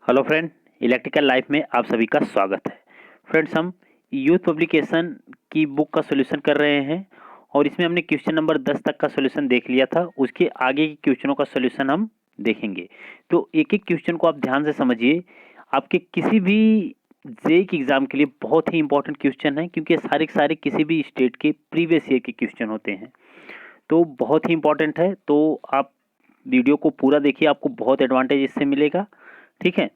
Hello friend, electrical life में आप सभी का स्वागत है। फ्रेंड्स, हम यूथ पब्लिकेशन की बुक का सॉल्यूशन कर रहे हैं और इसमें हमने क्वेश्चन नंबर 10 तक का सॉल्यूशन देख लिया था। उसके आगे के क्वेश्चनों का सॉल्यूशन हम देखेंगे। तो एक एक क्वेश्चन को आप ध्यान से समझिए। आपके किसी भी जेई के एग्जाम के लिए बहुत ही इंपॉर्टेंट क्वेश्चन है, क्योंकि सारे के सारे किसी भी स्टेट के प्रीवियस ईयर के क्वेश्चन होते हैं, तो बहुत ही इंपॉर्टेंट है। तो आप वीडियो को पूरा देखिए, आपको बहुत एडवांटेज इससे मिलेगा। ठीक है।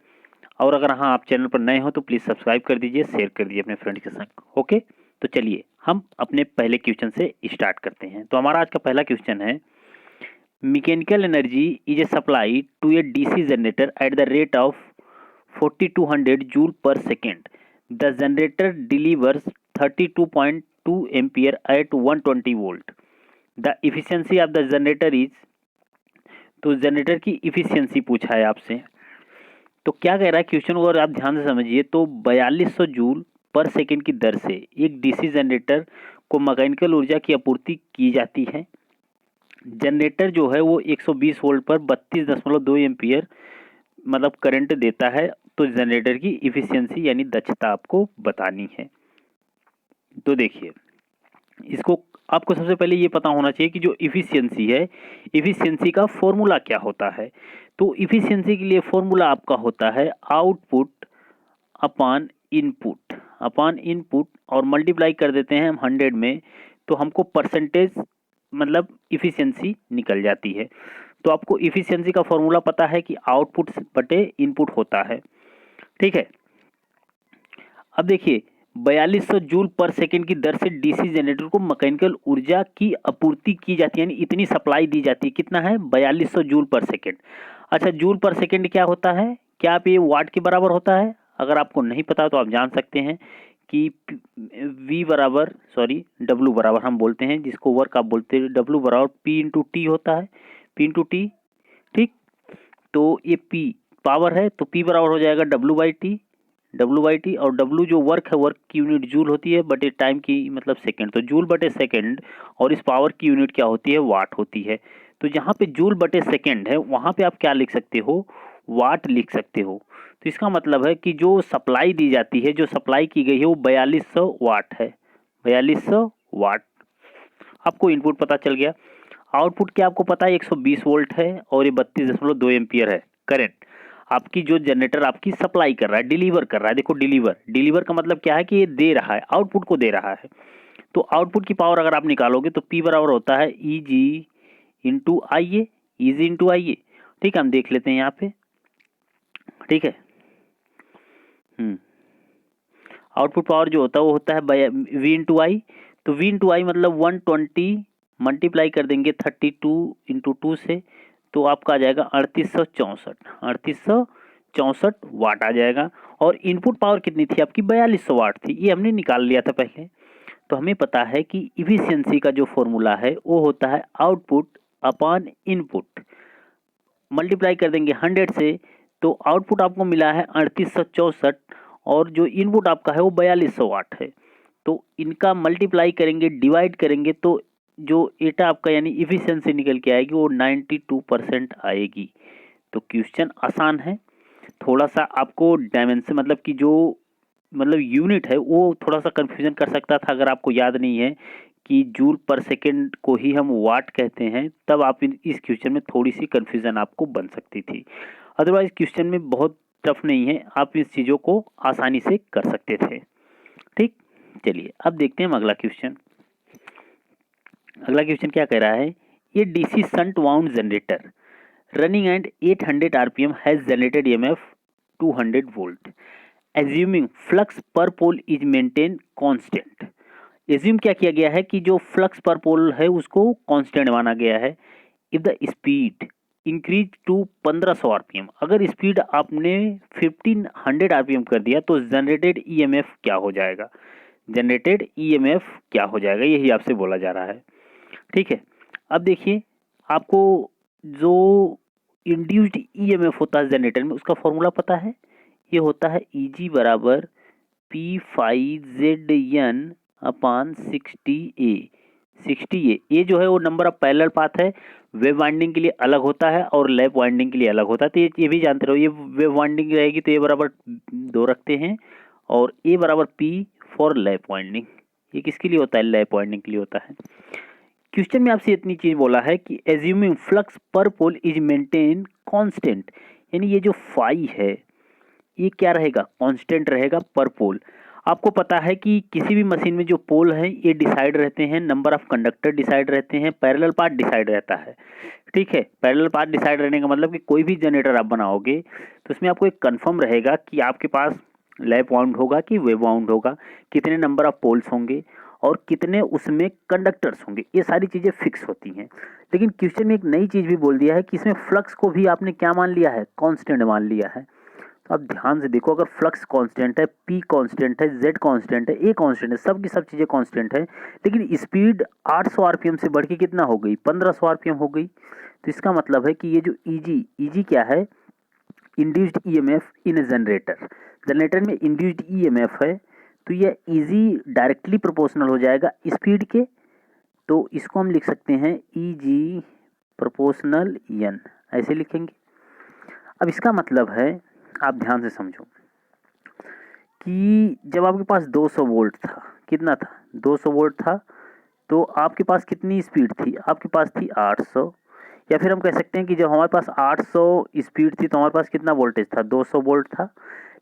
और अगर हाँ आप चैनल पर नए हो तो प्लीज़ सब्सक्राइब कर दीजिए, शेयर कर दीजिए अपने फ्रेंड के संग। ओके, तो चलिए हम अपने पहले क्वेश्चन से स्टार्ट करते हैं। तो हमारा आज का पहला क्वेश्चन है, mechanical energy is a supply to a DC generator at the rate of 4200 joule per second. The generator delivers 32.2 ampere at 120 volt. The efficiency of the generator is. तो जनरेटर की इफिशियंसी पूछा है आपसे। तो क्या कह रहा है क्वेश्चन को, अगर आप ध्यान से समझिए तो 4200 जूल पर सेकेंड की दर से एक डीसी जनरेटर को मैकेनिकल ऊर्जा की आपूर्ति की जाती है। जनरेटर जो है वो 120 वोल्ट पर 32.2 एम्पियर मतलब करंट देता है। तो जनरेटर की इफिशियंसी यानी दक्षता आपको बतानी है। तो देखिए, इसको आपको सबसे पहले ये पता होना चाहिए कि जो इफिशियंसी है, इफिशियंसी का फॉर्मूला क्या होता है। तो इफिशियंसी के लिए फॉर्मूला आपका होता है आउटपुट अपान इनपुट और मल्टीप्लाई कर देते हैं हम 100 में, तो हमको परसेंटेज मतलब इफिशियंसी निकल जाती है। तो आपको इफिशियंसी का फॉर्मूला पता है कि आउटपुट बटे इनपुट होता है। ठीक है। अब देखिए, 4200 जूल पर सेकेंड की दर से डीसी जनरेटर को मैकेनिकल ऊर्जा की आपूर्ति की जाती है, यानी इतनी सप्लाई दी जाती है। कितना है? 4200 जूल पर सेकेंड। अच्छा, जूल पर सेकेंड क्या होता है? क्या आप ये वाट के बराबर होता है? अगर आपको नहीं पता तो आप जान सकते हैं कि वी बराबर डब्लू बराबर हम बोलते हैं, जिसको वर्क आप बोलते हैं, डब्लू बराबर पी इंटू टी होता है। P into T. ठीक। तो ये पी पावर है, तो पी बराबर हो जाएगा डब्लू बाई टी। और डब्लू जो वर्क है, वर्क की यूनिट जूल होती है, बटे टाइम की मतलब सेकंड, तो जूल बटे सेकंड। और इस पावर की यूनिट क्या होती है? वाट होती है। तो जहाँ पे जूल बटे सेकंड है वहाँ पे आप क्या लिख सकते हो? वाट लिख सकते हो। तो इसका मतलब है कि जो सप्लाई दी जाती है, जो सप्लाई की गई है, वो 4200 वाट है। 4200 वाट। आपको इनपुट पता चल गया। आउटपुट क्या आपको पता है? 120 वोल्ट है और ये 32.2 एम्पियर है करंट। आपकी जो जनरेटर आपकी सप्लाई कर रहा है, डिलीवर कर रहा है। देखो, डिलीवर का मतलब क्या है कि ये दे रहा है, आउटपुट को दे रहा है। तो आउटपुट की पावर अगर आप निकालोगे तो पी बराबर होता है ई जी इंटू आई ए। ईजी इंटू आई ए। ठीक है, हम देख लेते हैं यहाँ पे। ठीक है। आउटपुट पावर जो होता है वो होता है वी इंटू आई। तो वी इंटू आई मतलब 120 मल्टीप्लाई कर देंगे 32 इंटू 2 से, तो आपका आ जाएगा 3864 वाट आ जाएगा। और इनपुट पावर कितनी थी आपकी? 4200 वाट थी। ये हमने निकाल लिया था पहले। तो हमें पता है कि इफिशियंसी का जो फॉर्मूला है वो होता है आउटपुट अपॉन इनपुट, मल्टीप्लाई कर देंगे 100 से, तो आउटपुट आपको मिला है 3864 और जो इनपुट आपका है वो 4200 वाट है। तो इनका मल्टीप्लाई करेंगे, डिवाइड करेंगे, तो जो एटा आपका यानी इफिशियंसी निकल के आएगी वो 92% आएगी। तो क्वेश्चन आसान है। थोड़ा सा आपको डायमेंशन मतलब कि जो मतलब यूनिट है वो थोड़ा सा कंफ्यूजन कर सकता था, अगर आपको याद नहीं है कि जूल पर सेकेंड को ही हम वाट कहते हैं, तब आप इस क्वेश्चन में थोड़ी सी कंफ्यूजन आपको बन सकती थी। अदरवाइज क्वेश्चन में बहुत टफ नहीं है, आप इस चीज़ों को आसानी से कर सकते थे। ठीक। चलिए अब देखते हैं हम अगला क्वेश्चन। अगला क्वेश्चन क्या कह रहा है, ये DC shunt wound generator running at 800 RPM has generated EMF 200 volt, assuming flux पर pole is maintain constant. Assume क्या किया गया है कि जो फ्लक्स पर पोल है उसको कांस्टेंट माना गया है। If the speed increase to 1500 RPM, अगर स्पीड आपने 1500 आरपीएम कर दिया तो जनरेटेड ईएमएफ क्या हो जाएगा? जनरेटेड ईएमएफ क्या हो जाएगा, यही आपसे बोला जा रहा है। ठीक है। अब देखिए, आपको जो इंड्यूस्ड ईएमएफ होता है जनरेटर में, उसका फॉर्मूला पता है? ये होता है ईजी बराबर P5 ZN अपॉन 60A। 60 ये जो है वो नंबर ऑफ पैरेलल पाथ है, वेव वाइंडिंग के लिए अलग होता है और लैप वाइंडिंग के लिए अलग होता है। तो ये भी जानते रहो, ये वेव वाइंडिंग रहेगी तो ए बराबर 2 रखते हैं और ए बराबर पी फॉर लैप वाइंडिंग। ये किसके लिए होता है? लैप वाइंडिंग के लिए होता है। क्वेश्चन में आपसे इतनी चीज बोला है कि एज्यूमिंग फ्लक्स पर पोल इज मेंटेन कांस्टेंट, यानी ये जो फाई है ये क्या रहेगा? कांस्टेंट रहेगा पर पोल। आपको पता है कि किसी भी मशीन में जो पोल है ये डिसाइड रहते हैं, नंबर ऑफ कंडक्टर डिसाइड रहते हैं, पैरेलल पाथ डिसाइड रहता है। ठीक है, पैरेलल पाथ डिसाइड रहने का मतलब कि कोई भी जनरेटर आप बनाओगे तो उसमें आपको एक कंफर्म रहेगा कि आपके पास लैप वाउंड होगा कि वेव वाउंड होगा, कितने नंबर ऑफ पोल्स होंगे और कितने उसमें कंडक्टर्स होंगे, ये सारी चीज़ें फिक्स होती हैं। लेकिन क्वेश्चन में एक नई चीज़ भी बोल दिया है कि इसमें फ्लक्स को भी आपने क्या मान लिया है? कांस्टेंट मान लिया है। तो आप ध्यान से देखो, अगर फ्लक्स कांस्टेंट है, पी कांस्टेंट है, जेड कांस्टेंट है, ए कांस्टेंट है, सब की सब चीज़ें कांस्टेंट है, लेकिन स्पीड 800 आरपीएम से बढ़ के कितना हो गई? 1500 आरपीएम हो गई। तो इसका मतलब है कि ये जो ईजी क्या है? Induced EMF in A generator. Generator में इंड्यूस्ड ईएमएफ है तो यह ईजी डायरेक्टली प्रोपोर्शनल हो जाएगा स्पीड के। तो इसको हम लिख सकते हैं ईजी प्रोपोर्शनल एन, ऐसे लिखेंगे। अब इसका मतलब है, आप ध्यान से समझो कि जब आपके पास 200 वोल्ट था, कितना था? 200 वोल्ट था, तो आपके पास कितनी स्पीड थी? आपके पास थी 800। या फिर हम कह सकते हैं कि जब हमारे पास 800 स्पीड थी तो हमारे पास कितना वोल्टेज था? 200 वोल्ट था।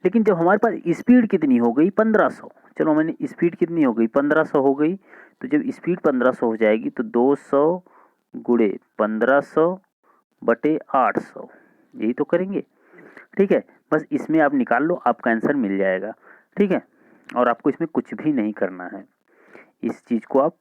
लेकिन जब हमारे पास स्पीड कितनी हो गई? 1500। चलो मैंने स्पीड कितनी हो गई? 1500 हो गई। तो जब स्पीड 1500 हो जाएगी तो 200 गुणे 1500 बटे 800, यही तो करेंगे। ठीक है, बस इसमें आप निकाल लो, आपका आंसर मिल जाएगा। ठीक है, और आपको इसमें कुछ भी नहीं करना है, इस चीज़ को आप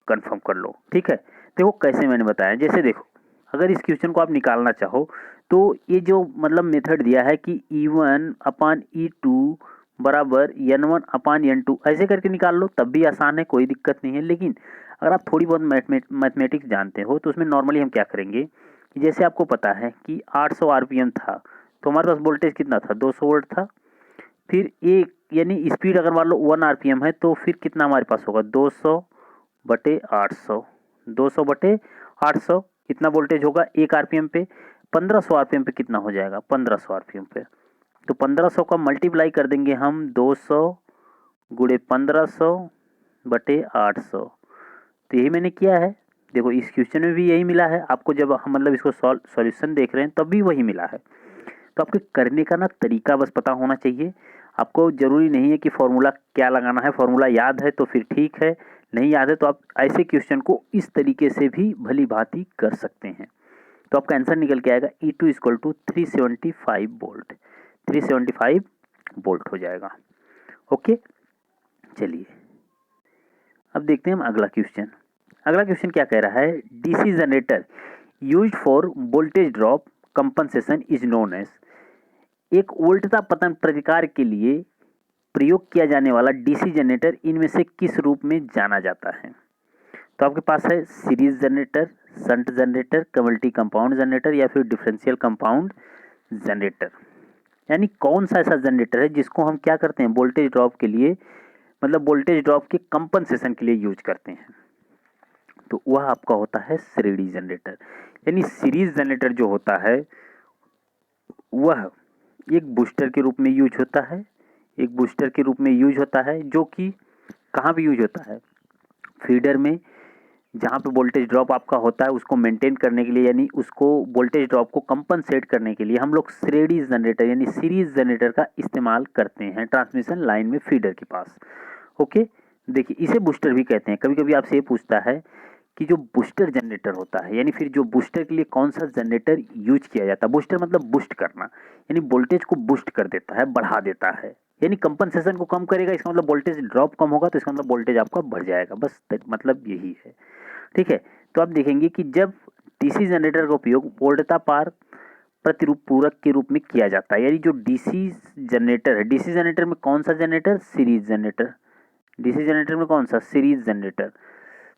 कंफर्म कर लो। ठीक है, देखो कैसे मैंने बताया। जैसे देखो, अगर इस क्वेश्चन को आप निकालना चाहो तो ये जो मतलब मेथड दिया है कि E1 अपान E2 बराबर N1 अपान N2, ऐसे करके निकाल लो, तब भी आसान है, कोई दिक्कत नहीं है। लेकिन अगर आप थोड़ी बहुत मैथमेटिक्स जानते हो तो उसमें नॉर्मली हम क्या करेंगे कि जैसे आपको पता है कि 800 आरपीएम था तो हमारे पास वोल्टेज कितना था? 200 वोल्ट था। फिर एक यानी स्पीड अगर मान लो 1 आरपीएम है तो फिर कितना हमारे पास होगा? 200 बटे 800। 200 बटे 800 कितना वोल्टेज होगा 1 आरपीएम पे? 1500 आरपीएम पे कितना हो जाएगा? 1500 आरपीएम पे। तो 1500 का मल्टीप्लाई कर देंगे हम 200 गुणे 1500 बटे 800। तो यही मैंने किया है। देखो इस क्वेश्चन में भी यही मिला है आपको, जब हम मतलब इसको सॉल्यूशन देख रहे हैं तब भी वही मिला है। तो आपके करने का ना तरीका बस पता होना चाहिए। आपको ज़रूरी नहीं है कि फॉर्मूला क्या लगाना है, फॉर्मूला याद है तो फिर ठीक है, नहीं याद है तो आप ऐसे क्वेश्चन को इस तरीके से भी भली भांति कर सकते हैं। तो आपका आंसर निकल के आएगा E2 equal to 375 volt, 375 volt हो जाएगा। ओके, चलिए अब देखते हैं हम अगला क्वेश्चन। अगला क्वेश्चन क्या कह रहा है? DC generator used for voltage drop compensation is known as. एक वोल्टता पतन प्रतिकार के लिए प्रयोग किया जाने वाला डीसी जनरेटर इनमें से किस रूप में जाना जाता है? तो आपके पास है series generator, shunt generator, community compound generator या फिर डिफरेंशियल कंपाउंड जनरेटर। यानी कौन सा ऐसा जनरेटर है जिसको हम क्या करते हैं? वोल्टेज ड्रॉप के लिए, मतलब वोल्टेज ड्रॉप के कंपनसेशन के लिए यूज करते हैं। तो वह आपका होता है श्रेणी जनरेटर। यानी सीरीज जनरेटर जो होता है वह एक बूस्टर के रूप में यूज होता है, एक बूस्टर के रूप में यूज होता है, जो कि कहाँ भी यूज होता है? फीडर में, जहाँ पे वोल्टेज ड्रॉप आपका होता है उसको मेंटेन करने के लिए, यानी उसको वोल्टेज ड्रॉप को कंपनसेट करने के लिए हम लोग श्रेणी जनरेटर यानी सीरीज जनरेटर का इस्तेमाल करते हैं ट्रांसमिशन लाइन में, फीडर के पास। ओके, देखिए इसे बूस्टर भी कहते हैं। कभी कभी आपसे ये पूछता है कि जो बूस्टर जनरेटर होता है, यानी फिर जो बूस्टर के लिए कौन सा जनरेटर यूज किया जाता है। बूस्टर मतलब बूस्ट करना, यानी वोल्टेज को बूस्ट कर देता है, बढ़ा देता है, यानी कंपनसेशन को कम करेगा। इसका मतलब वोल्टेज ड्रॉप कम होगा तो इसका मतलब वोल्टेज आपका बढ़ जाएगा, बस मतलब यही है। ठीक है, तो आप देखेंगे कि जब डीसी जनरेटर का उपयोग वोल्टता पार प्रतिरूप पूरक के रूप में किया जाता है, यानी जो डीसी जनरेटर है, डीसी जनरेटर में कौन सा generator? Series generator. DC generator में कौन सा? Series generator.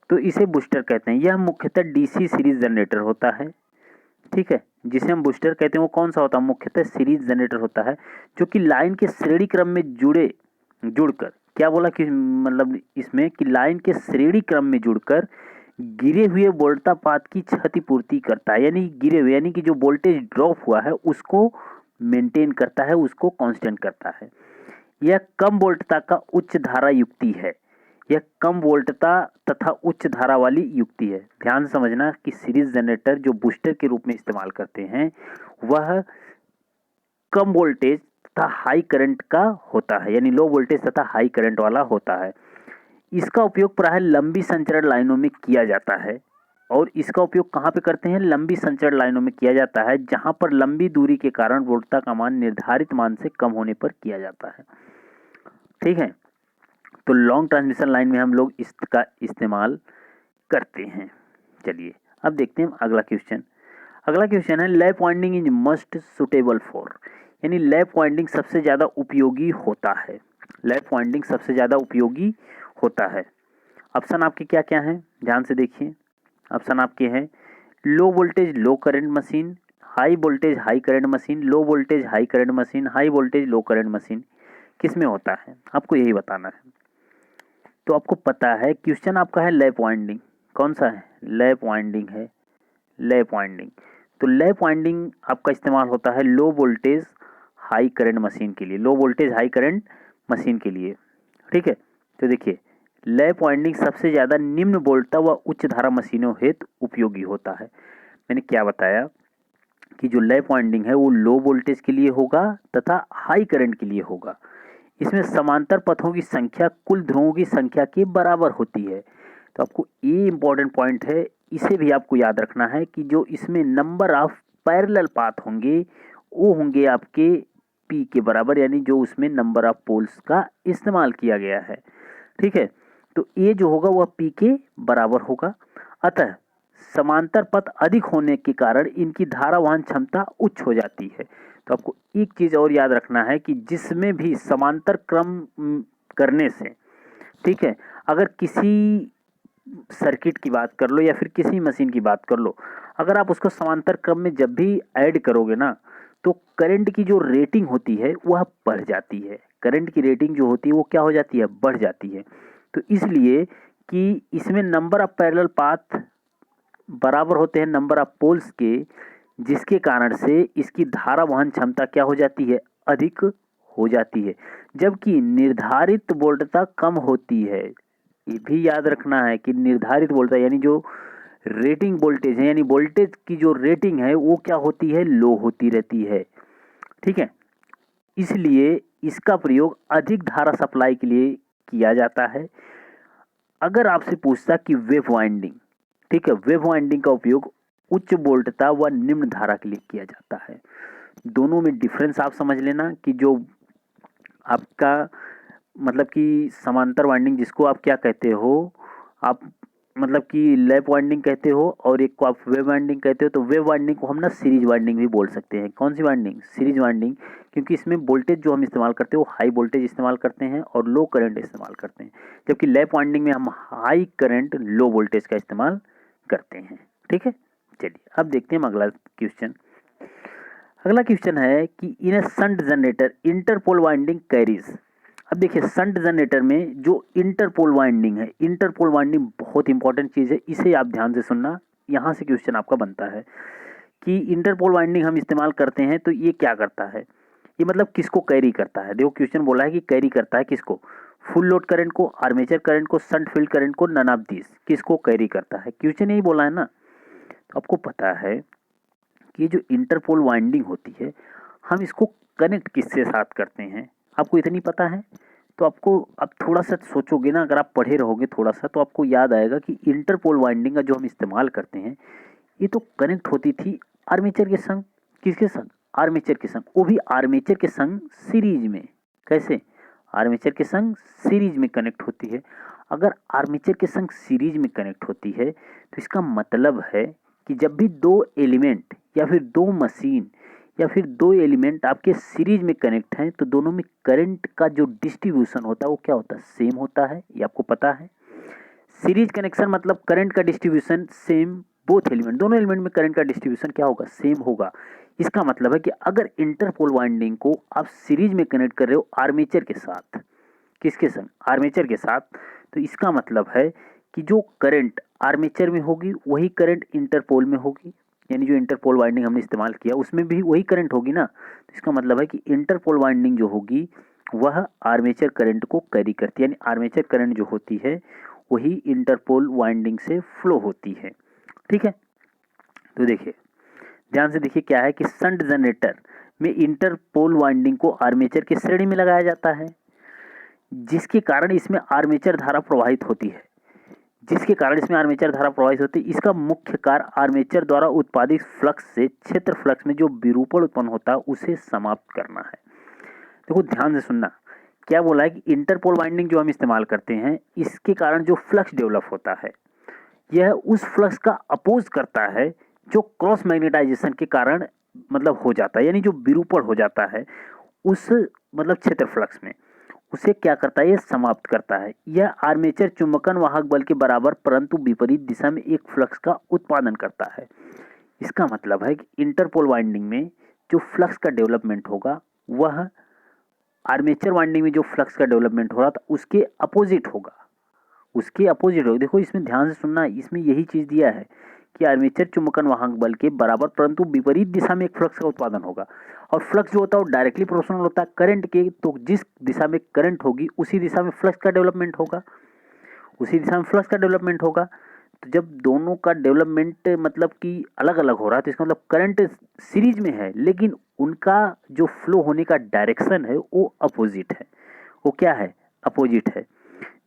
तो इसे बूस्टर कहते हैं। यह मुख्यतः डीसी सीरीज जनरेटर होता है। ठीक है, जिसे हम बूस्टर कहते हैं वो कौन सा होता है? मुख्यतः सीरीज जनरेटर होता है, जो कि लाइन के श्रेणी क्रम में जुड़कर, क्या बोला कि मतलब इसमें कि लाइन के श्रेणी क्रम में जुड़कर गिरे हुए वोल्टापात की क्षतिपूर्ति करता है, यानी गिरे हुए यानी कि जो वोल्टेज ड्रॉप हुआ है उसको मेंटेन करता है, उसको कांस्टेंट करता है। यह कम वोल्टता का उच्च धारा युक्ति है। यह कम वोल्टता तथा उच्च धारा वाली युक्ति है। ध्यान समझना कि सीरीज जनरेटर जो बूस्टर के रूप में इस्तेमाल करते हैं वह कम वोल्टेज तथा हाई करंट का होता है, यानी लो वोल्टेज तथा हाई करंट वाला होता है। इसका उपयोग प्रायः लंबी संचरण लाइनों में किया जाता है। और इसका उपयोग कहाँ पे करते हैं? लंबी संचरण लाइनों में किया जाता है, जहां पर लंबी दूरी के कारण वोल्टता का मान निर्धारित मान से कम होने पर किया जाता है। ठीक है, तो लॉन्ग ट्रांसमिशन लाइन में हम लोग इसका इस्तेमाल करते हैं। चलिए अब देखते हैं अगला क्वेश्चन। अगला क्वेश्चन है lap winding is must suitable for, यानी लैप वाइंडिंग सबसे ज़्यादा उपयोगी होता है। लैप वाइंडिंग सबसे ज़्यादा उपयोगी होता है। ऑप्शन आपके क्या क्या हैं, ध्यान से देखिए। ऑप्शन आपके हैं low voltage low current machine, high voltage high current machine, low voltage high current machine, high voltage low current machine. किस में होता है आपको यही बताना है। तो आपको पता है क्वेश्चन आपका है लैप वाइंडिंग, कौन सा है? लैप वाइंडिंग है। लैप वाइंडिंग, तो लैप वाइंडिंग आपका इस्तेमाल होता है लो वोल्टेज हाई करंट मशीन के लिए, लो वोल्टेज हाई करंट मशीन के लिए। ठीक है, तो देखिए लैप वाइंडिंग सबसे ज़्यादा निम्न वोल्टता व उच्च धारा मशीनों हेतु उपयोगी होता है। मैंने क्या बताया कि जो लैप वाइंडिंग है वो लो वोल्टेज के लिए होगा तथा हाई करंट के लिए होगा। इसमें समांतर पथों की संख्या कुल ध्रुवों की संख्या के बराबर होती है। तो आपको ये इंपॉर्टेंट पॉइंट है, इसे भी आपको याद रखना है कि जो इसमें नंबर ऑफ पैरेलल पाथ होंगे वो होंगे आपके पी के बराबर, यानी जो उसमें नंबर ऑफ पोल्स का इस्तेमाल किया गया है। ठीक है, तो ये जो होगा वह पी के बराबर होगा। अतः समांतर पथ अधिक होने के कारण इनकी धारा वहन क्षमता उच्च हो जाती है। तो आपको एक चीज और याद रखना है कि जिसमें भी समांतर क्रम करने से, ठीक है, अगर किसी सर्किट की बात कर लो या फिर किसी मशीन की बात कर लो, अगर आप उसको समांतर क्रम में जब भी ऐड करोगे ना तो करंट की जो रेटिंग होती है वह बढ़ जाती है। करंट की रेटिंग जो होती है वो क्या हो जाती है? बढ़ जाती है। तो इसलिए कि इसमें नंबर ऑफ पैरेलल पाथ बराबर होते हैं नंबर ऑफ पोल्स के, जिसके कारण से इसकी धारा वहन क्षमता क्या हो जाती है? अधिक हो जाती है, जबकि निर्धारित वोल्टता कम होती है। ये भी याद रखना है कि निर्धारित वोल्टता यानी जो रेटिंग वोल्टेज है, यानी वोल्टेज की जो रेटिंग है वो क्या होती है? लो होती रहती है। ठीक है, इसलिए इसका प्रयोग अधिक धारा सप्लाई के लिए किया जाता है। अगर आपसे पूछता कि वेव वाइंडिंग, ठीक है, वेव वाइंडिंग का उपयोग उच्च वोल्टता व निम्न धारा के लिए किया जाता है। दोनों में डिफरेंस आप समझ लेना कि जो आपका मतलब कि समांतर वाइंडिंग जिसको आप क्या कहते हो, आप मतलब कि लैप वाइंडिंग कहते हो और एक को आप वेव वाइंडिंग कहते हो। तो वेव वाइंडिंग को हम ना सीरीज वाइंडिंग भी बोल सकते हैं। कौन सी वाइंडिंग? सीरीज वाइंडिंग, क्योंकि इसमें वोल्टेज जो हम इस्तेमाल करते हैं वो हाई वोल्टेज इस्तेमाल करते हैं और लो करंट इस्तेमाल करते हैं, जबकि लैप वाइंडिंग में हम हाई करंट लो वोल्टेज का इस्तेमाल करते हैं। ठीक है, चलिए अब देखते हैं अगला क्वेश्चन। अगला क्वेश्चन है कि in a shunt generator interpole winding carries. अब देखिए शंट जनरेटर में जो इंटरपोल वाइंडिंग है, इंटरपोल वाइंडिंग बहुत इंपॉर्टेंट चीज़ है, इसे आप ध्यान से सुनना। यहाँ से क्वेश्चन आपका बनता है कि इंटरपोल वाइंडिंग हम इस्तेमाल करते हैं तो ये क्या करता है? ये मतलब किसको कैरी करता है? देखो क्वेश्चन बोला है कि कैरी करता है किसको? फुल लोड करंट को, आर्मेचर करंट को, शंट फील्ड करंट को, नन ऑफ दिस। किसको कैरी करता है? क्वेश्चन यही बोला है ना। तो आपको पता है कि जो इंटरपोल वाइंडिंग होती है हम इसको कनेक्ट किससे साथ करते हैं? आपको इतनी पता है तो आपको अब थोड़ा सा सोचोगे ना, अगर आप पढ़े रहोगे थोड़ा सा तो आपको याद आएगा कि इंटरपोल वाइंडिंग का जो हम इस्तेमाल करते हैं ये तो कनेक्ट होती थी आर्मेचर के संग। किसके संग? आर्मेचर के संग, वो भी आर्मेचर के संग सीरीज में। कैसे? आर्मेचर के संग सीरीज में कनेक्ट होती है। अगर आर्मेचर के संग सीरीज में कनेक्ट होती है तो इसका मतलब है कि जब भी दो एलिमेंट या फिर दो मशीन या फिर दो एलिमेंट आपके सीरीज में कनेक्ट हैं तो दोनों में करंट का जो डिस्ट्रीब्यूशन होता है वो क्या होता है? सेम होता है। ये आपको पता है। सीरीज कनेक्शन मतलब करंट का डिस्ट्रीब्यूशन सेम, बोथ एलिमेंट, दोनों एलिमेंट में करंट का डिस्ट्रीब्यूशन क्या होगा? सेम होगा। इसका मतलब है कि अगर इंटरपोल वाइंडिंग को आप सीरीज में कनेक्ट कर रहे हो आर्मेचर के साथ, किसके संग? आर्मेचर के साथ, तो इसका मतलब है कि जो करंट आर्मेचर में होगी वही करंट इंटरपोल में होगी, यानी जो इंटरपोल वाइंडिंग हमने इस्तेमाल किया उसमें भी वही करंट होगी ना। तो इसका मतलब है कि इंटरपोल वाइंडिंग जो होगी वह आर्मेचर करंट को कैरी करती है, यानी आर्मेचर करंट जो होती है वही इंटरपोल वाइंडिंग से फ्लो होती है। ठीक है, तो देखिए ध्यान से देखिए क्या है कि शंट जनरेटर में इंटरपोल वाइंडिंग को आर्मेचर की श्रेणी में लगाया जाता है, जिसके कारण इसमें आर्मेचर धारा प्रवाहित होती है। जिसके कारण इसमें आर्मेचर धारा प्रवाहित होती है, इसका मुख्य कार्य आर्मेचर द्वारा उत्पादित फ्लक्स से क्षेत्र फ्लक्स में जो विरूपण उत्पन्न होता है उसे समाप्त करना है। देखो ध्यान से सुनना, क्या बोला है कि इंटरपोल वाइंडिंग जो हम इस्तेमाल करते हैं इसके कारण जो फ्लक्स डेवलप होता है यह उस फ्लक्स का अपोज करता है जो क्रॉस मैग्नेटाइजेशन के कारण मतलब हो जाता है, यानी जो विरूपण हो जाता है उस मतलब क्षेत्र फ्लक्स में, उसे क्या करता है ये समाप्त करता है। यह आर्मेचर चुंबकन वाहक बल के बराबर परंतु विपरीत दिशा में एक फ्लक्स का उत्पादन करता है। इसका मतलब है कि इंटरपोल वाइंडिंग में जो फ्लक्स का डेवलपमेंट होगा वह आर्मेचर वाइंडिंग में जो फ्लक्स का डेवलपमेंट हो रहा था उसके अपोजिट होगा, उसके अपोजिट होगा। देखो इसमें ध्यान से सुनना, इसमें यही चीज दिया है कि आर्मेचर चुंबकन वाहक बल के बराबर परंतु विपरीत दिशा में एक फ्लक्स का उत्पादन होगा। और फ्लक्स जो होता है वो डायरेक्टली प्रोपोर्शनल होता है करंट के, तो जिस दिशा में करंट होगी उसी दिशा में फ्लक्स का डेवलपमेंट होगा, उसी दिशा में फ्लक्स का डेवलपमेंट होगा। तो जब दोनों का डेवलपमेंट मतलब कि अलग अलग हो रहा है तो इसका मतलब करंट सीरीज में है लेकिन उनका जो फ्लो होने का डायरेक्शन है वो अपोजिट है। वो क्या है? अपोजिट है,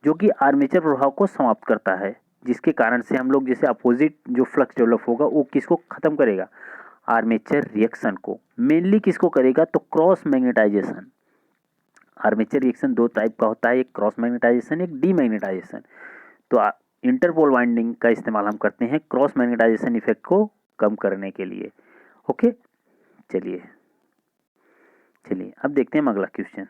जो कि आर्मेचर प्रभाव को समाप्त करता है, जिसके कारण से हम लोग जैसे अपोजिट जो फ्लक्स डेवलप होगा वो किसको खत्म करेगा? आर्मेचर रिएक्शन को। मेनली किसको करेगा? तो क्रॉस मैग्नेटाइजेशन। आर्मेचर रिएक्शन दो टाइप का होता है, एक क्रॉस मैग्नेटाइजेशन, एक डीमैग्नेटाइजेशन। तो इंटरपोल वाइंडिंग का इस्तेमाल हम करते हैं क्रॉस मैग्नेटाइजेशन इफेक्ट को कम करने के लिए। ओके, चलिए चलिए अब देखते हैं अगला क्वेश्चन।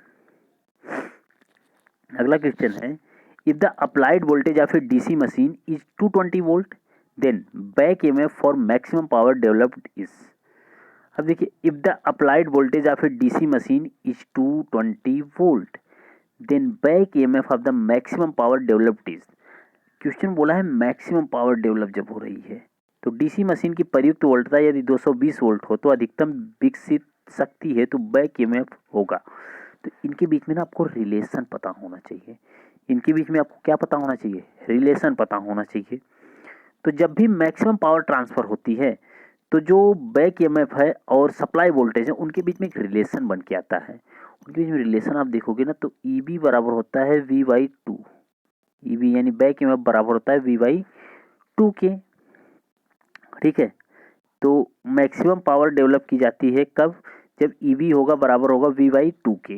अगला क्वेश्चन है, if the applied voltage of a DC machine is 220 volt then back EMF for maximum power developed is. अब देखिए, if the applied voltage of a DC machine is 220 volt then back EMF of the maximum power developed is. Question बोला है maximum power develop जब हो रही है तो DC machine की प्रयुक्त वोल्टता यदि 220 वोल्ट हो तो अधिकतम विकसित शक्ति है तो बैक ईएमएफ होगा। तो इनके बीच में ना आपको रिलेशन पता होना चाहिए, इनके बीच में आपको क्या पता होना चाहिए? रिलेशन पता होना चाहिए। तो जब भी मैक्सिमम पावर ट्रांसफर होती है तो जो बैक ईएमएफ है और सप्लाई वोल्टेज है उनके बीच में एक रिलेशन बन के आता है। उनके बीच में रिलेशन आप देखोगे ना तो ईबी बराबर होता है V/2। ईबी यानी बैक ईएमएफ बराबर होता है V/2 के। ठीक है, तो मैक्सिमम पावर डेवलप की जाती है कब? जब ईबी होगा बराबर होगा V/2 के।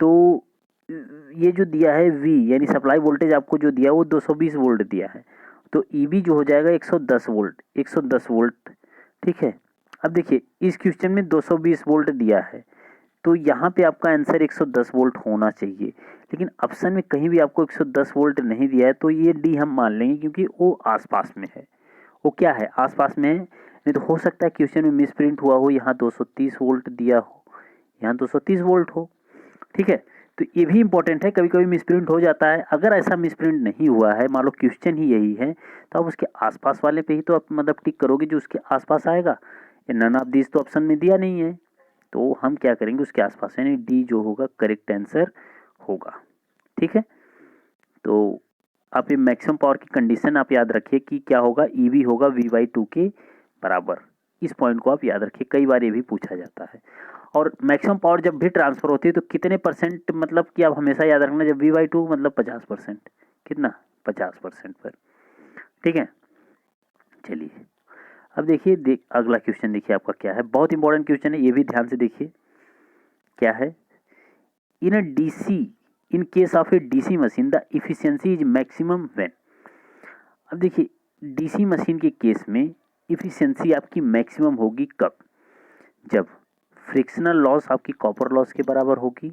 तो ये जो दिया है V यानी सप्लाई वोल्टेज आपको जो दिया वो 220 वोल्ट दिया है, तो ईबी जो हो जाएगा 110 वोल्ट, 110 वोल्ट। ठीक है, अब देखिए इस क्वेश्चन में 220 वोल्ट दिया है तो यहाँ पे आपका आंसर 110 वोल्ट होना चाहिए, लेकिन ऑप्शन में कहीं भी आपको 110 वोल्ट नहीं दिया है तो ये डी हम मान लेंगे क्योंकि वो आसपास में है। वो क्या है? आसपास में है। नहीं तो हो सकता है क्वेश्चन में मिस प्रिंट हुआ हो, यहाँ 230 वोल्ट दिया हो, यहाँ 230 वोल्ट हो। ठीक है, तो ये भी इंपॉर्टेंट है, कभी कभी मिसप्रिंट हो जाता है। अगर ऐसा मिसप्रिंट नहीं हुआ है, मान लो क्वेश्चन ही यही है, तो आप उसके आसपास वाले पे ही तो आप मतलब टिक करोगे जो उसके आसपास आएगा। नन ऑफ दिस तो ऑप्शन में दिया नहीं है, तो हम क्या करेंगे उसके आसपास, यानी डी जो होगा करेक्ट आंसर होगा। ठीक है, तो आप ये मैक्सिमम पावर की कंडीशन आप याद रखिए कि क्या होगा, ईवी होगा V/2 के बराबर। इस पॉइंट को आप याद रखिए, कई बार ये भी पूछा जाता है। और मैक्सिमम पावर जब भी ट्रांसफर होती है तो कितने परसेंट, मतलब कि आप हमेशा याद रखना जब V/2 मतलब 50%, कितना? 50% पर। ठीक है, चलिए अब देखिए अगला क्वेश्चन देखिए आपका क्या है, बहुत इंपॉर्टेंट क्वेश्चन है, ये भी ध्यान से देखिए क्या है। In a DC, in case of a DC machine the efficiency is maximum when. अब देखिए डीसी मशीन के केस में इफिशियंसी आपकी मैक्सिमम होगी कब? जब फ्रिक्शनल लॉस आपकी कॉपर लॉस के बराबर होगी,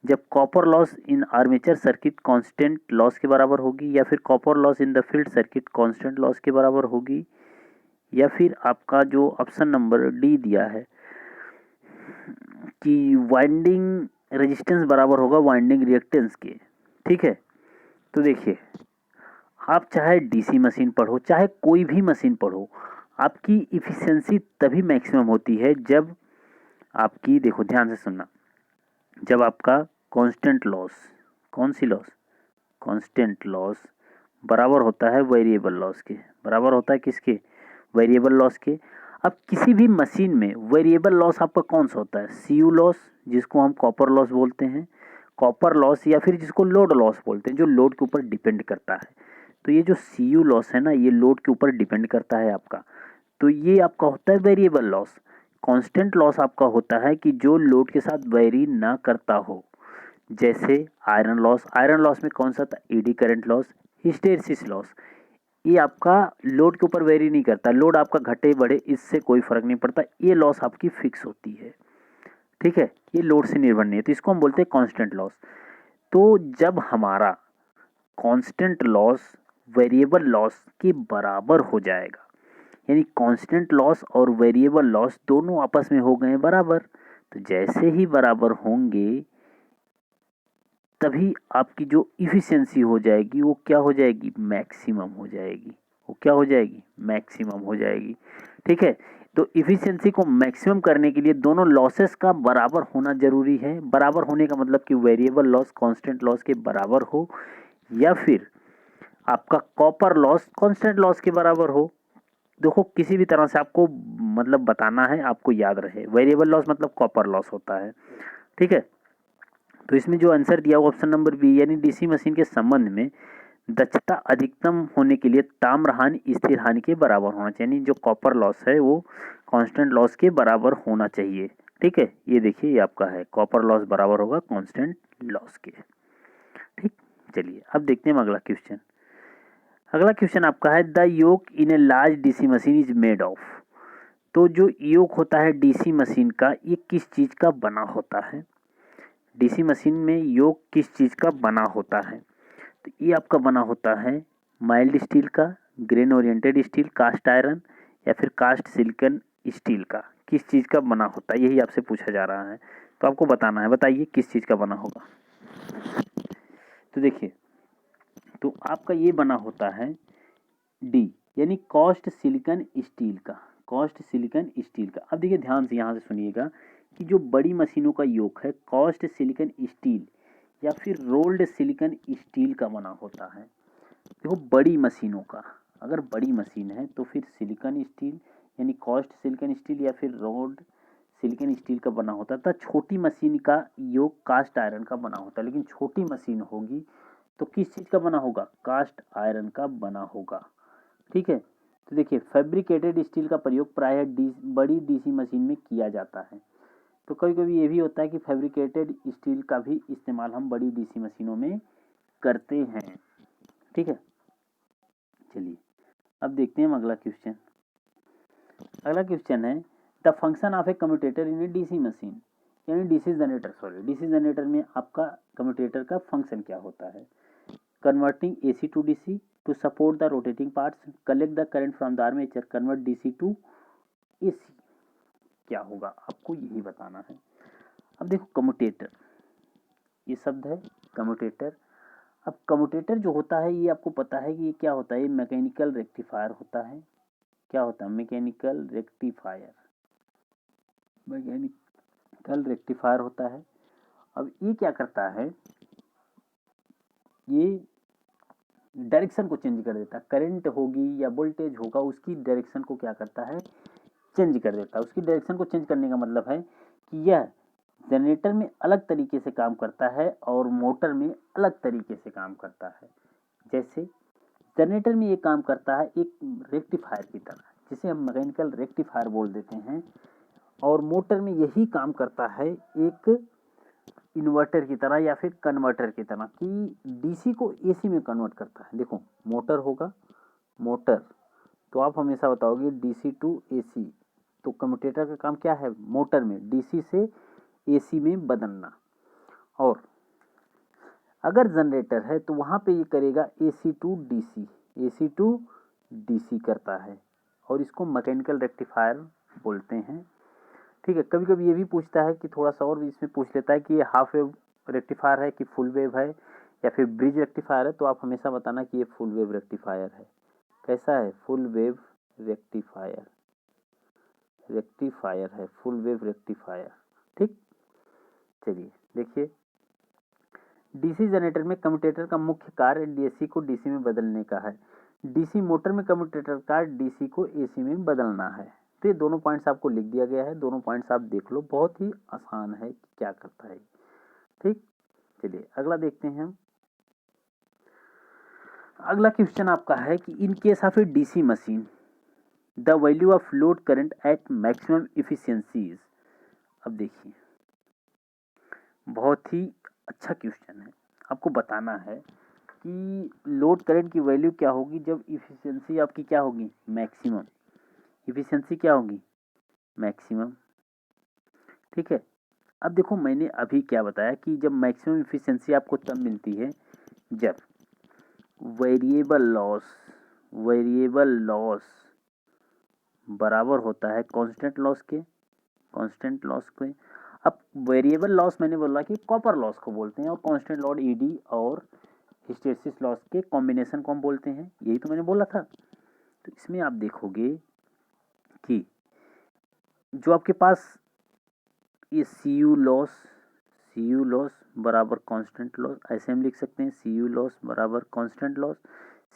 जब copper loss in armature circuit constant loss के बराबर होगी, या फिर copper loss in the field circuit constant loss के बराबर होगी, या फिर आपका जो ऑप्शन नंबर डी दिया है कि वाइंडिंग रेजिस्टेंस बराबर होगा वाइंडिंग रिएक्टेंस के। ठीक है, तो देखिए आप चाहे डीसी मशीन पढ़ो, चाहे कोई भी मशीन पढ़ो, आपकी इफ़िशियंसी तभी मैक्सिमम होती है जब आपकी, देखो ध्यान से सुनना, जब आपका कांस्टेंट लॉस, कौन सी लॉस, कांस्टेंट लॉस बराबर होता है वेरिएबल लॉस के, बराबर होता है किसके, वेरिएबल लॉस के। अब किसी भी मशीन में वेरिएबल लॉस आपका कौन सा होता है, सीयू लॉस, जिसको हम कॉपर लॉस बोलते हैं, कॉपर लॉस, या फिर जिसको लोड लॉस बोलते हैं, जो लोड के ऊपर डिपेंड करता है। तो ये जो सीयू लॉस है ना, ये लोड के ऊपर डिपेंड करता है आपका, तो ये आपका होता है वेरिएबल लॉस। कांस्टेंट लॉस आपका होता है कि जो लोड के साथ वेरी ना करता हो, जैसे आयरन लॉस, आयरन लॉस में कौन सा था, eddy current loss, hysteresis loss. ये आपका लोड के ऊपर वेरी नहीं करता, लोड आपका घटे बढ़े इससे कोई फर्क नहीं पड़ता, ये लॉस आपकी फिक्स होती है, ठीक है, ये लोड से निर्भर नहीं है, तो इसको हम बोलते हैं कांस्टेंट लॉस। तो जब हमारा कांस्टेंट लॉस वेरिएबल लॉस के बराबर हो जाएगा, यानी कांस्टेंट लॉस और वेरिएबल लॉस दोनों आपस में हो गए बराबर, तो जैसे ही बराबर होंगे तभी आपकी जो इफ़िशियंसी हो जाएगी वो क्या हो जाएगी, मैक्सिमम हो जाएगी, वो क्या हो जाएगी, मैक्सिमम हो जाएगी, ठीक है। तो इफ़िशियंसी को मैक्सिमम करने के लिए दोनों लॉसेस का बराबर होना जरूरी है। बराबर होने का मतलब कि वेरिएबल लॉस कांस्टेंट लॉस के बराबर हो, या फिर आपका कॉपर लॉस कांस्टेंट लॉस के बराबर हो। देखो किसी भी तरह से आपको मतलब बताना है, आपको याद रहे, वेरिएबल लॉस मतलब कॉपर लॉस होता है, ठीक है। तो इसमें जो आंसर दिया वो ऑप्शन नंबर बी, यानी डीसी मशीन के संबंध में दक्षता अधिकतम होने के लिए ताम्र हानि स्थिर हानि के बराबर होना चाहिए, यानी जो कॉपर लॉस है वो कांस्टेंट लॉस के बराबर होना चाहिए, ठीक है। ये देखिए ये आपका है, कॉपर लॉस बराबर होगा कांस्टेंट लॉस के, ठीक। चलिए अब देखते हैं अगला क्वेश्चन। अगला क्वेश्चन आपका है, the yoke in a large DC machine is made of. तो जो योक होता है डीसी मशीन का, ये किस चीज़ का बना होता है, डीसी मशीन में योक किस चीज़ का बना होता है, तो ये आपका बना होता है माइल्ड स्टील का, grain oriented steel, cast iron, या फिर कास्ट सिलिकॉन स्टील का, किस चीज़ का बना होता है, यही आपसे पूछा जा रहा है, तो आपको बताना है, बताइए किस चीज़ का बना होगा। तो देखिए, तो आपका ये बना होता है डी, यानी कॉस्ट सिलिकॉन स्टील का, कॉस्ट सिलिकॉन स्टील का। अब देखिए ध्यान से यहाँ से सुनिएगा कि जो बड़ी मशीनों का योग है कॉस्ट सिलिकॉन स्टील या फिर रोल्ड सिलिकॉन स्टील का बना होता है। देखो बड़ी मशीनों का, अगर बड़ी मशीन है तो फिर सिलिकॉन स्टील यानी कॉस्ट सिलिकॉन स्टील या फिर रोल्ड सिलिकॉन स्टील का बना होता था। छोटी मशीन का योग कास्ट आयरन का बना होता है, लेकिन छोटी मशीन होगी तो किस चीज़ का बना होगा, कास्ट आयरन का बना होगा, ठीक है। तो देखिए फैब्रिकेटेड स्टील का प्रयोग प्रायः बड़ी डीसी मशीन में किया जाता है। तो कभी कभी ये भी होता है कि फैब्रिकेटेड स्टील का भी इस्तेमाल हम बड़ी डीसी मशीनों में करते हैं, ठीक है। चलिए अब देखते हैं हम अगला क्वेश्चन। अगला क्वेश्चन है, the function of a commutator in a DC machine, यानी DC generator, sorry DC generator में आपका कम्यूटेटर का फंक्शन क्या होता है, converting AC to DC to support the rotating parts, collect the current from the armature, convert DC to AC, क्या होगा आपको यही बताना है। अब देखो कम्यूटेटर, ये शब्द है कम्यूटेटर। अब कम्यूटेटर जो होता है ये आपको पता है कि ये क्या होता है, ये मैकेनिकल रेक्टिफायर होता है। क्या होता है, मैकेनिकल रेक्टिफायर, मैकेनिकल रेक्टिफायर होता है। अब ये क्या करता है, ये डायरेक्शन को चेंज कर देता है, करंट होगी या वोल्टेज होगा उसकी डायरेक्शन को क्या करता है, चेंज कर देता है। उसकी डायरेक्शन को चेंज करने का मतलब है कि यह जनरेटर में अलग तरीके से काम करता है और मोटर में अलग तरीके से काम करता है। जैसे जनरेटर में ये काम करता है एक रेक्टिफायर की तरह, जिसे हम मैकेनिकल रेक्टिफायर बोल देते हैं, और मोटर में यही काम करता है एक इन्वर्टर की तरह या फिर कन्वर्टर की तरह, कि डीसी को एसी में कन्वर्ट करता है। देखो मोटर होगा, मोटर तो आप हमेशा बताओगे डीसी टू एसी, तो कम्यूटेटर का काम क्या है, मोटर में डीसी से एसी में बदलना। और अगर जनरेटर है तो वहाँ पे ये करेगा AC to DC, AC to DC करता है, और इसको मैकेनिकल रेक्टिफायर बोलते हैं, ठीक है। कभी कभी ये भी पूछता है कि थोड़ा सा और भी इसमें पूछ लेता है कि ये हाफ वेव रेक्टिफायर है कि फुल वेव है, या फिर ब्रिज रेक्टिफायर है तो आप हमेशा बताना कि ये फुल वेव रेक्टिफायर है। कैसा है? फुल वेव रेक्टिफायर, रेक्टिफायर है, फुल वेव रेक्टिफायर। ठीक, चलिए देखिए, डीसी जनरेटर में कम्यूटेटर का मुख्य कार्य डीएसी को डीसी में बदलने का है। डीसी मोटर में कम्यूटेटर का डीसी को एसी में बदलना है। तो ये दोनों पॉइंट्स आपको लिख दिया गया है, दोनों पॉइंट्स आप देख लो, बहुत ही आसान है कि क्या करता है। ठीक, चलिए अगला देखते हैं हम। अगला क्वेश्चन आपका है कि इन case of a DC machine the value of load current eight maximum efficiencies. अब देखिए, बहुत ही अच्छा क्वेश्चन है। आपको बताना है कि लोड करंट की वैल्यू क्या होगी जब इफिशियंसी आपकी क्या होगी? मैक्सिमम। इफिशियंसी क्या होगी? मैक्सिमम। ठीक है, अब देखो मैंने अभी क्या बताया कि जब मैक्सिमम इफिशियंसी आपको तब मिलती है जब वेरिएबल लॉस बराबर होता है कांस्टेंट लॉस के। अब वेरिएबल लॉस मैंने बोला कि कॉपर लॉस को बोलते हैं, और कांस्टेंट लॉस ईडी और हिस्टेरेसिस लॉस के कॉम्बिनेशन को हम बोलते हैं, यही तो मैंने बोला था। तो इसमें आप देखोगे कि जो आपके पास ये सी यू लॉस बराबर कांस्टेंट लॉस, ऐसे हम लिख सकते हैं, सी यू लॉस बराबर constant loss.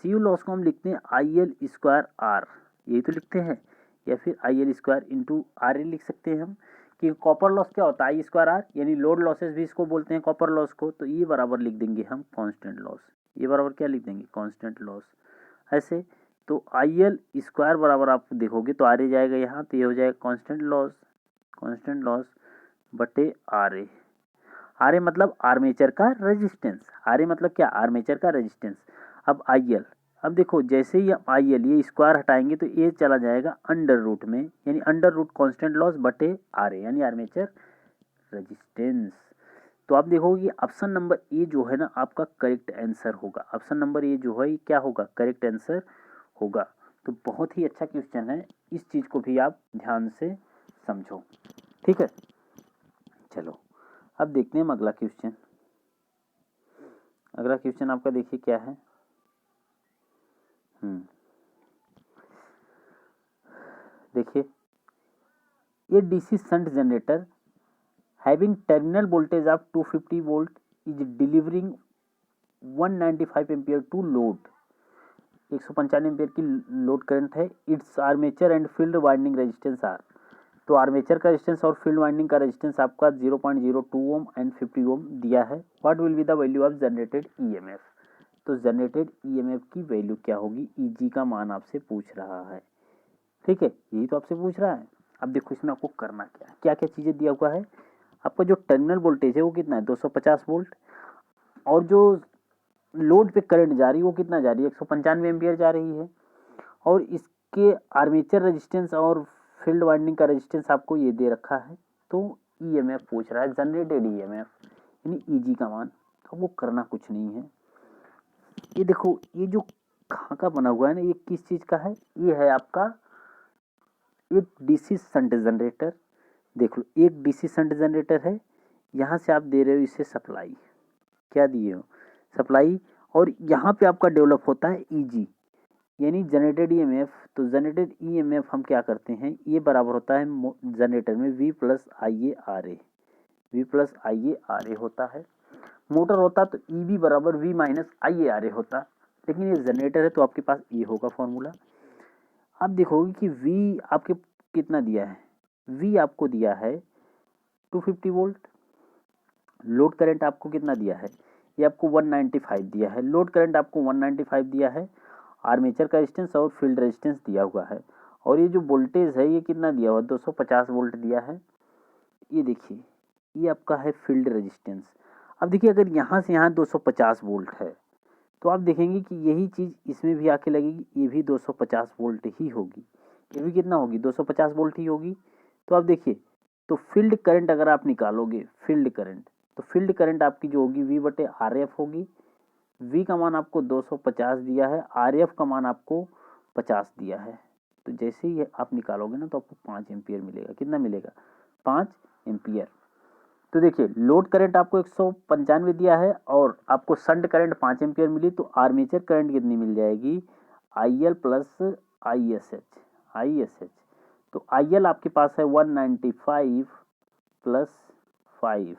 C U loss को हम लिखते हैं आई एल स्क्वायर आर, यही तो लिखते हैं, या फिर I L square into R L लिख सकते हैं हम। कि कॉपर लॉस क्या होता है? आई स्क्वायर आर, यानी लोड लॉसेस भी इसको बोलते हैं कॉपर लॉस को। तो ये बराबर लिख देंगे हम कांस्टेंट लॉस, ये बराबर क्या लिख देंगे? Constant loss. ऐसे तो आई एल स्क्वायर बराबर आप देखोगे तो आर ए जाएगा यहाँ, तो ये हो जाएगा कांस्टेंट लॉस बटे आर ए। आर ए मतलब आर्मेचर का रेजिस्टेंस, आर ए मतलब क्या? आर्मेचर का रेजिस्टेंस। अब आई एल, अब देखो जैसे ही आई एल ये स्क्वायर हटाएंगे तो ये चला जाएगा अंडर रूट में, यानी अंडर रूट कांस्टेंट लॉस बटे आर ए, यानी आर्मेचर रेजिस्टेंस। तो आप देखोगे कि ऑप्शन नंबर ए जो है ना आपका करेक्ट आंसर होगा। ऑप्शन नंबर ए जो है ये क्या होगा? करेक्ट आंसर होगा। तो बहुत ही अच्छा क्वेश्चन है, इस चीज को भी आप ध्यान से समझो। ठीक है, चलो अब देखते हैं हम अगला क्वेश्चन। अगला क्वेश्चन आपका देखिए क्या है। देखिए, ये DC shunt generator having terminal voltage of 250 volt is delivering 195 ampere to load. 195 ampere की लोड करंट है। Its armature and field winding resistance R. तो आर्मेचर का रेजिस्टेंस और फील्ड वाइंडिंग का रेजिस्टेंस आपका 0.02 ओम एंड 50 ओम दिया है। What will be the value of generated EMF. तो जनरेटेड ईएमएफ की वैल्यू क्या होगी? ईजी का मान आपसे पूछ रहा है। ठीक है, यही तो आपसे पूछ रहा है। अब देखो इसमें आपको करना क्या है, क्या क्या चीजें दिया हुआ है। आपका जो टर्मिनल वोल्टेज है वो कितना है? 250 वोल्ट, और जो लोड पे करंट जा रही है वो कितना जा रही है? 195 एम्पियर जा रही है। और इसके आर्मेचर रेजिस्टेंस और फील्ड वाइंडिंग का रेजिस्टेंस आपको ये दे रखा है। तो ईएमएफ पूछ रहा है, जनरेटेड ईएमएफ यानी ईजी का मान। तो वो करना कुछ नहीं है। ये देखो, ये जो खाका बना हुआ है ना, ये किस चीज का है? ये है आपका एक डीसी शंट जनरेटर। देख लो, एक डीसी शंट जनरेटर है, यहाँ से आप दे रहे हो इसे सप्लाई, क्या दिए हो? सप्लाई। और यहाँ पे आपका डेवलप होता है ईजी यानी जनरेटेड ईएमएफ। तो जनरेटेड ईएमएफ हम क्या करते हैं, ये बराबर होता है जनरेटर में V plus I A R A, V plus I A R A होता है। मोटर होता तो EB बराबर V minus I A R A होता, लेकिन ये जनरेटर है तो आपके पास ये होगा फॉर्मूला। आप देखोगे कि V आपके कितना दिया है? V आपको दिया है 250 वोल्ट। लोड करंट आपको कितना दिया है? ये आपको 195 दिया है। लोड करंट आपको 195 दिया है। आर्मेचर का रेजिस्टेंस और फील्ड रेजिस्टेंस दिया हुआ है। और ये जो वोल्टेज है ये कितना दिया हुआ? 250 वोल्ट दिया है। ये देखिए, ये आपका है फील्ड रेजिस्टेंस। अब देखिए, अगर यहाँ से यहाँ 250 वोल्ट है तो आप देखेंगे कि यही चीज़ इसमें भी आके लगेगी, ये भी 250 वोल्ट ही होगी। ये भी कितना होगी? 250 वोल्ट ही होगी। तो आप देखिए, तो फील्ड करंट अगर आप निकालोगे, फील्ड करंट, तो फील्ड करंट आपकी जो होगी V बटे आर एफ होगी। V का मान आपको 250 दिया है, आर एफ का मान आपको 50 दिया है। तो जैसे ही आप निकालोगे ना तो आपको 5 एम्पियर मिलेगा। कितना मिलेगा? 5 एम्पियर। तो देखिए लोड करंट आपको 195 दिया है और आपको शंट करंट 5 एम्पियर मिली, तो आर्मेचर करंट कितनी मिल जाएगी, IL प्लस ISH। तो IL आपके पास है 195 प्लस 5,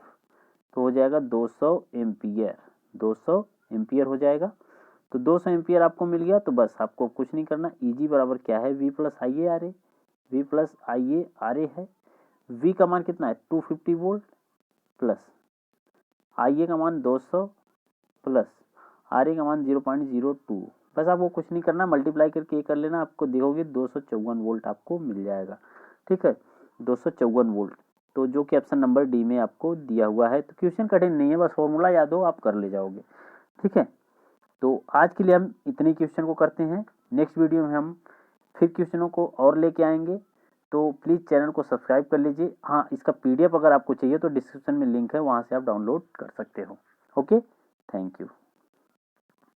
तो हो जाएगा 200 एम्पियर, 200 एम्पियर हो जाएगा। तो 200 एम्पियर आपको मिल गया, तो बस आपको कुछ नहीं करना, EG बराबर क्या है, V plus IA R A, V plus IA R A है। V का मान कितना है 250 वोल्ट प्लस IA का मान 200 प्लस RA का मान 0.02। बस आपको कुछ नहीं करना, मल्टीप्लाई करके ये कर लेना, आपको देखोगे 254 वोल्ट आपको मिल जाएगा। ठीक है, 254 वोल्ट, तो जो कि ऑप्शन नंबर डी में आपको दिया हुआ है। तो क्वेश्चन कठिन नहीं है, बस फॉर्मूला याद हो आप कर ले जाओगे। ठीक है, तो आज के लिए हम इतने क्वेश्चन को करते हैं। नेक्स्ट वीडियो में हम फिर क्वेश्चनों को और लेके आएंगे, तो प्लीज़ चैनल को सब्सक्राइब कर लीजिए। हाँ, इसका PDF अगर आपको चाहिए तो डिस्क्रिप्शन में लिंक है, वहाँ से आप डाउनलोड कर सकते हो। Okay, thank you.